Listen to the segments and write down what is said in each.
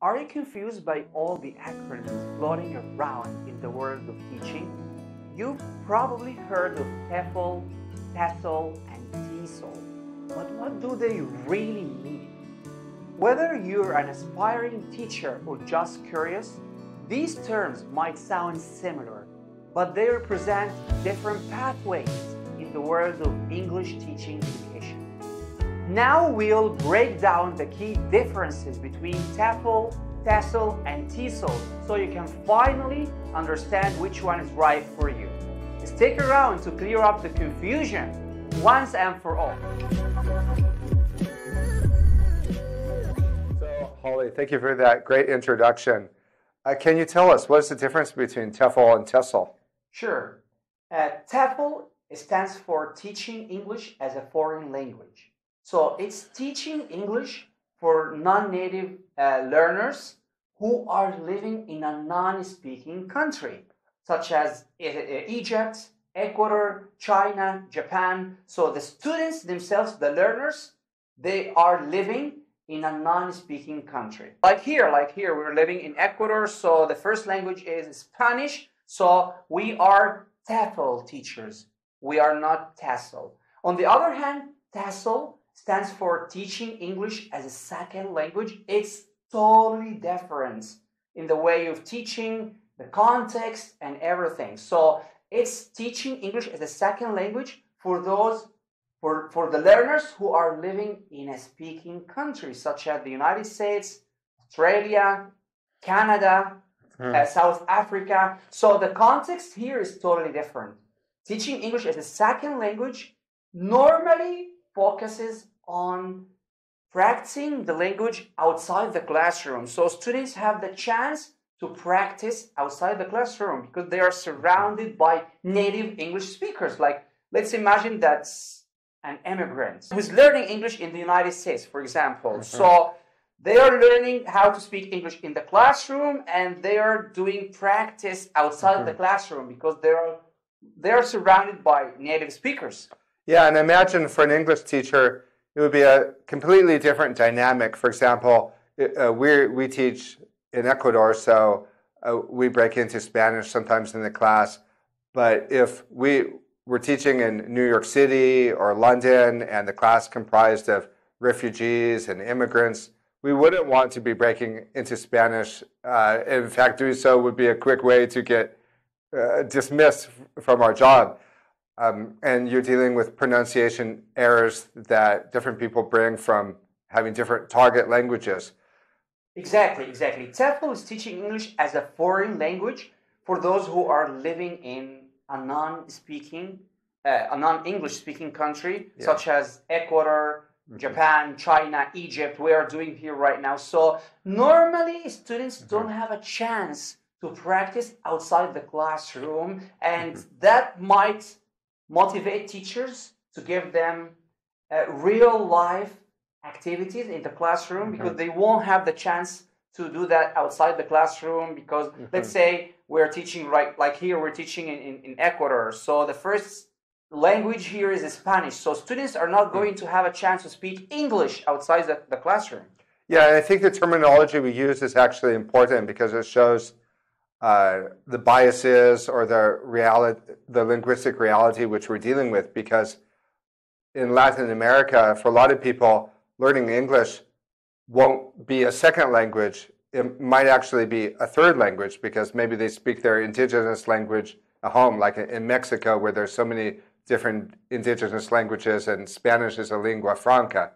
Are you confused by all the acronyms floating around in the world of teaching? You've probably heard of TEFL, TESOL, and TESOL, but what do they really mean? Whether you're an aspiring teacher or just curious, these terms might sound similar, but they represent different pathways in the world of English teaching education. Now we'll break down the key differences between TEFL, TESL, and TESOL so you can finally understand which one is right for you. Stick around to clear up the confusion once and for all. So, Holly, thank you for that great introduction. Can you tell us what's the difference between TEFL and TESL? Sure. TEFL stands for Teaching English as a Foreign Language. So it's teaching English for non-native learners who are living in a non-speaking country, such as Egypt, Ecuador, China, Japan. So the students themselves, the learners, they are living in a non-speaking country. Like here, we're living in Ecuador, so the first language is Spanish, so we are TEFL teachers. We are not TESL. On the other hand, TESL stands for Teaching English as a Second Language. It's totally different in the way of teaching, the context, and everything. So it's teaching English as a second language for those, for the learners who are living in a speaking country, such as the United States, Australia, Canada, South Africa. So the context here is totally different. Teaching English as a second language normally focuses on practicing the language outside the classroom. So students have the chance to practice outside the classroom because they are surrounded by native English speakers. Like, let's imagine that's an immigrant who's learning English in the United States, for example. So they are learning how to speak English in the classroom, and they are doing practice outside the classroom because they are surrounded by native speakers. Yeah, and imagine for an English teacher, it would be a completely different dynamic. For example, we teach in Ecuador, so we break into Spanish sometimes in the class. But if we were teaching in New York City or London and the class comprised of refugees and immigrants, we wouldn't want to be breaking into Spanish. In fact, doing so would be a quick way to get dismissed from our job. And you're dealing with pronunciation errors that different people bring from having different target languages. Exactly. TEFL is teaching English as a foreign language for those who are living in a non-English speaking country, such as Ecuador, Japan, China, Egypt. We are doing here right now. So normally students don't have a chance to practice outside the classroom, and that might motivate teachers to give them real life activities in the classroom because they won't have the chance to do that outside the classroom because let's say we're teaching like here we're teaching in Ecuador, so the first language here is Spanish, so students are not going to have a chance to speak English outside the classroom. Yeah, and I think the terminology we use is actually important because it shows the biases or the linguistic reality which we're dealing with, because in Latin America, for a lot of people, learning English won't be a second language. It might actually be a third language because maybe they speak their indigenous language at home, like in Mexico where there's so many different indigenous languages and Spanish is a lingua franca.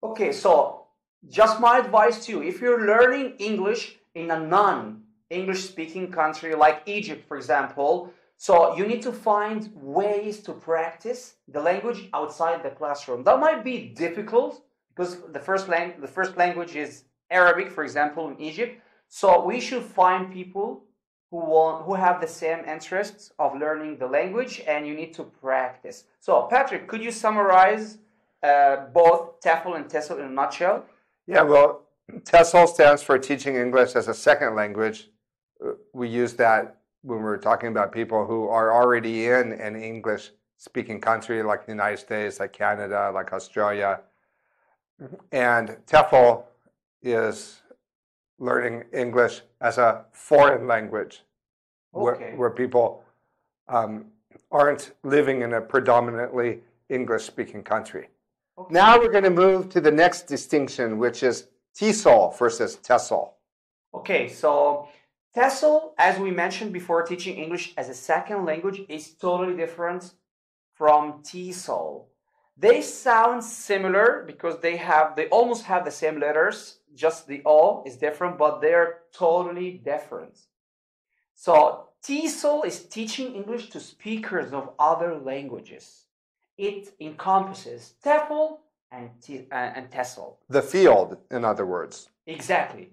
Okay, so just my advice to you, if you're learning English in a non-English speaking country like Egypt, for example, so you need to find ways to practice the language outside the classroom. That might be difficult because the first language is Arabic, for example, in Egypt. So we should find people who have the same interests of learning the language, and you need to practice. So Patrick, could you summarize both TEFL and TESL in a nutshell? Yeah, well, TESL stands for Teaching English as a Second Language. We use that when we're talking about people who are already in an English-speaking country like the United States, like Canada, like Australia. And TEFL is learning English as a foreign language, Okay. where people aren't living in a predominantly English-speaking country. Okay. Now we're going to move to the next distinction, which is TESOL versus TESL. Okay, so TESOL, as we mentioned before, teaching English as a second language is totally different from TESOL. They sound similar because they almost have the same letters, just the O is different, but they're totally different. So TESOL is teaching English to speakers of other languages. It encompasses TEFL and TESL. The field, in other words. Exactly.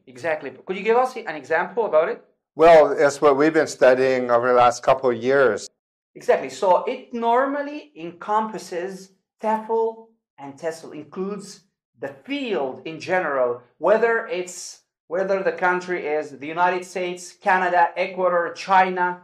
Could you give us an example about it? Well, it's what we've been studying over the last couple of years. Exactly. So it normally encompasses TEFL and TESL, includes the field in general, whether the country is the United States, Canada, Ecuador, China,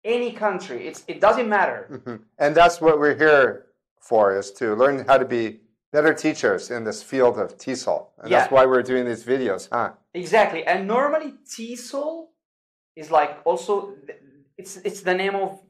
any country. It doesn't matter. Mm-hmm. And that's what we're here for, is to learn how to be better teachers in this field of TESOL. And that's why we're doing these videos, huh? Exactly. And normally TESOL is like also, it's the name of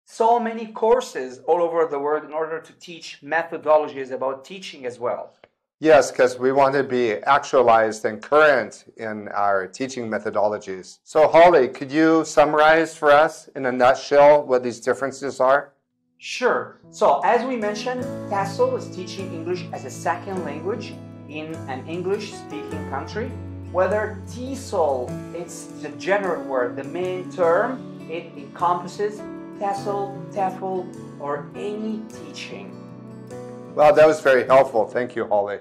so many courses all over the world in order to teach methodologies about teaching as well. Yes, because we want to be actualized and current in our teaching methodologies. So Holly, could you summarize for us in a nutshell what these differences are? Sure. So as we mentioned, TESOL is teaching English as a second language in an English-speaking country. Whether TESOL, it's the general word, the main term, it encompasses TESOL, TEFL, or any teaching. Well, that was very helpful. Thank you, Holly.